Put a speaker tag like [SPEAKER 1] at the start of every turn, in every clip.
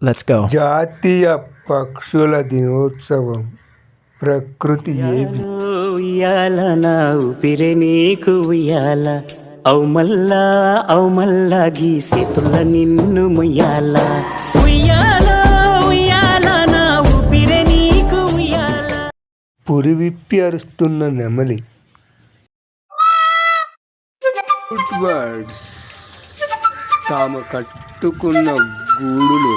[SPEAKER 1] Let's go.
[SPEAKER 2] జాతీయ పక్షుల దినోత్సవం ప్రకృతి ఏవి?
[SPEAKER 3] ఉయ్యాల నా ఊపిరే నీకు ఉయ్యాల అవుమల్లా గీసేతుల నిన్ను ముయ్యాల ఉయ్యాల ఉయ్యాల నా ఊపిరే నీకు ఉయ్యాల.
[SPEAKER 2] పురి విప్పి అరుస్తున్న నెమలి. బర్డ్స్ తాము కట్టుకున్న గూడులో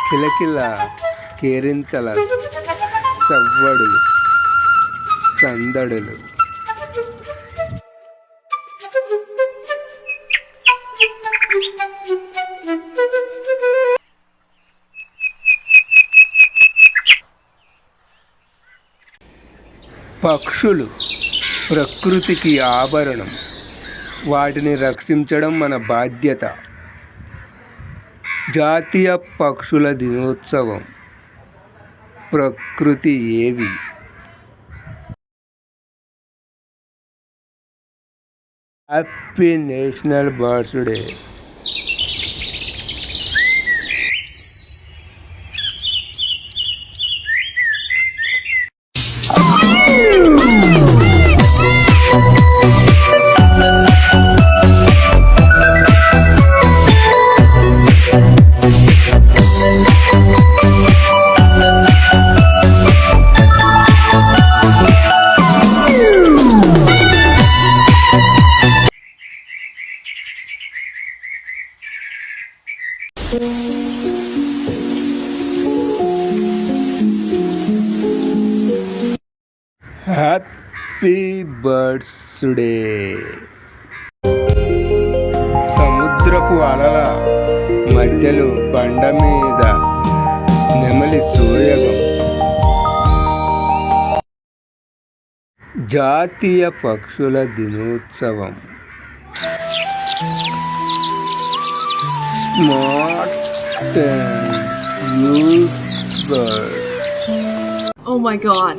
[SPEAKER 2] కిలకిల కేరింతల సవ్వడులు సందడులు. పక్షులు ప్రకృతికి ఆభరణం. వాటిని రక్షించడం మన బాధ్యత. జాతీయ పక్షుల దినోత్సవం ప్రకృతి ఏవి? Happy national birds day. Happy birds day. సముద్రపు అలల మధ్యలో బండ మీద నెమలి సోయగం. జాతీయ పక్షుల దినోత్సవం. Smart youth bird.
[SPEAKER 4] Oh my god.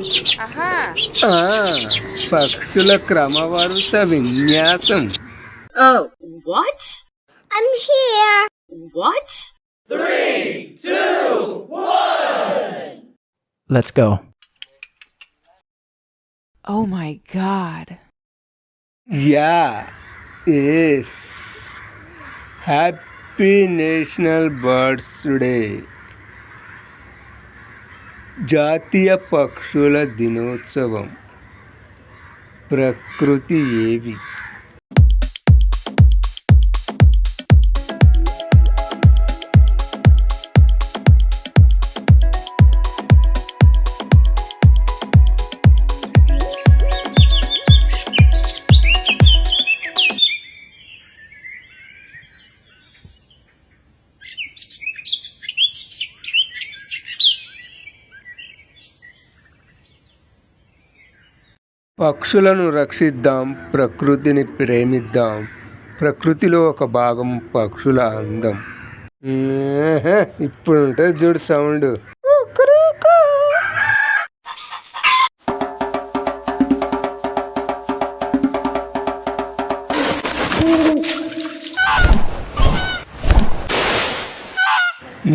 [SPEAKER 2] పక్షుల క్రమవరుస విన్యాసం.
[SPEAKER 4] Oh, what?
[SPEAKER 5] I'm here.
[SPEAKER 4] What?
[SPEAKER 1] Let's go.
[SPEAKER 6] Oh my god.
[SPEAKER 2] Yeah, yes. Happy National Birds Day. జాతీయ పక్షుల దినోత్సవం ప్రకృతి ఏవి? పక్షులను రక్షిద్దాం, ప్రకృతిని ప్రేమిద్దాం. ప్రకృతిలో ఒక భాగం పక్షుల అందం. ఇప్పుడు ఉంటుంది చూడు సౌండ్.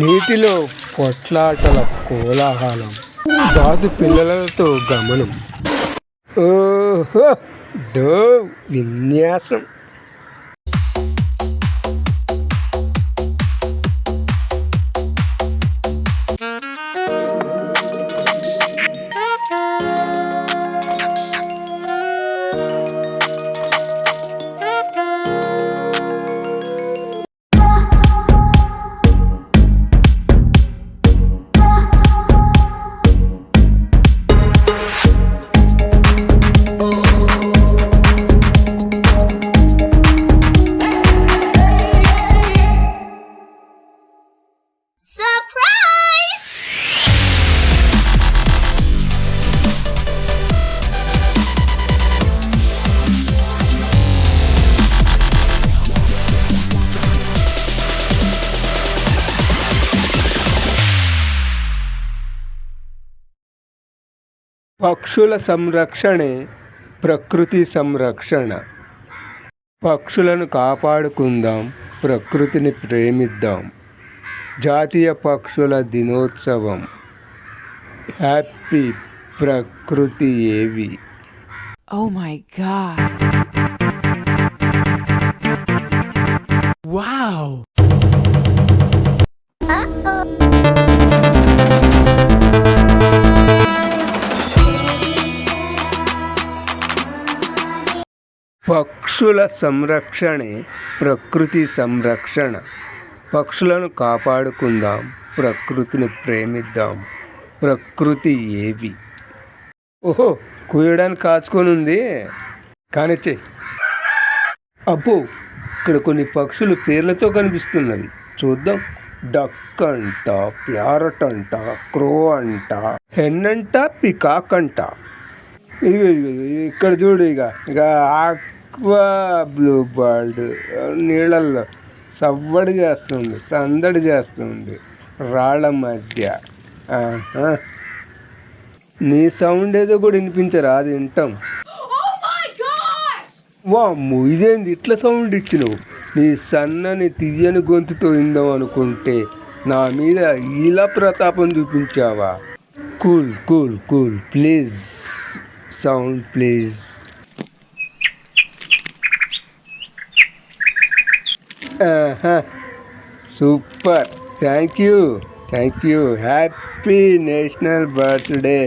[SPEAKER 2] నీటిలో పొట్లాటల కోలాహలం. బాతు పిల్లలతో గమనం. ఓహో, డో విన్యాసం.
[SPEAKER 5] Surprise!
[SPEAKER 2] పక్షుల సంరక్షణే ప్రకృతి సంరక్షణ. పక్షులను కాపాడుకుందాం, ప్రకృతిని ప్రేమిద్దాం. జాతీయ పక్షుల దినోత్సవం. హ్యాపీ ప్రకృతి ఏవి?
[SPEAKER 6] Oh my god.
[SPEAKER 2] పక్షుల సంరక్షణే ప్రకృతి సంరక్షణ. పక్షులను కాపాడుకుందాం, ప్రకృతిని ప్రేమిద్దాం. ప్రకృతి ఏవి? ఓహో, కూయడానికి కాచుకొని ఉంది. కానిచ్చే. అబ్బో, ఇక్కడ కొన్ని పక్షులు పేర్లతో కనిపిస్తున్నవి. చూద్దాం. డక్ అంట, ప్యారట్ అంట, క్రో అంట, హెన్ అంట, పికాక్ అంట. ఇక ఇక్కడ చూడు. ఇక ఆక్వా బ్లూ బర్డ్ నీళ్ళల్లో సవ్వడి చేస్తుంది, సందడి చేస్తుంది రాళ్ళ మధ్య. నీ సౌండ్ ఏదో కూడా వినిపించరా? అది వింటాం. వామ్మో, ఇదేంది ఇట్లా సౌండ్ ఇచ్చినావు? నీ సన్నని తీయని గొంతుతో ఇందాం అనుకుంటే నా మీద ఇలా ప్రతాపం చూపించావా? Cool cool cool please, sound please. Super, thank you. Happy national birthday.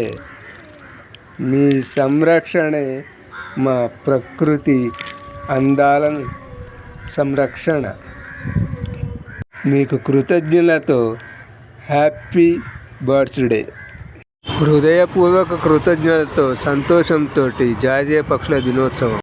[SPEAKER 2] మీ సంరక్షణే మా ప్రకృతి అందాలను సంరక్షణ. మీకు కృతజ్ఞతతో హ్యాపీ బర్త్డే. హృదయపూర్వక కృతజ్ఞతతో, సంతోషంతో జాతీయ పక్షుల దినోత్సవం.